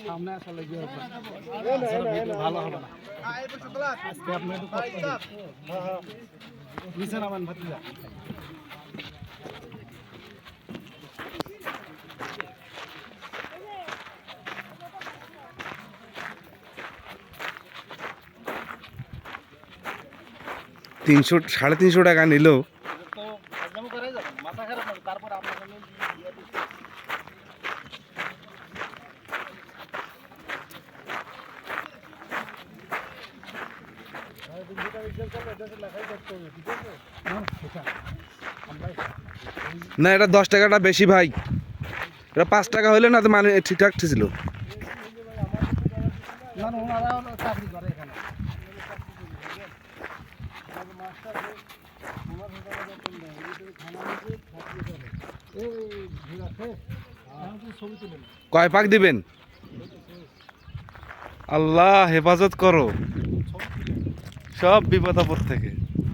সামনে আসলে কি হবে ভালো হবে না আজকে আপনি একটু নিচে নামেন ভাতিজা 300-350 টাকা নিল। না এটা 10 টাকাটা বেশি ভাই, এটা 5 টাকা হইলে না তো মানে ঠিকঠাক ছিল। কয় পাক দিবেন? আল্লাহ হেফাজত করো সব বিপদ আপদ থেকে।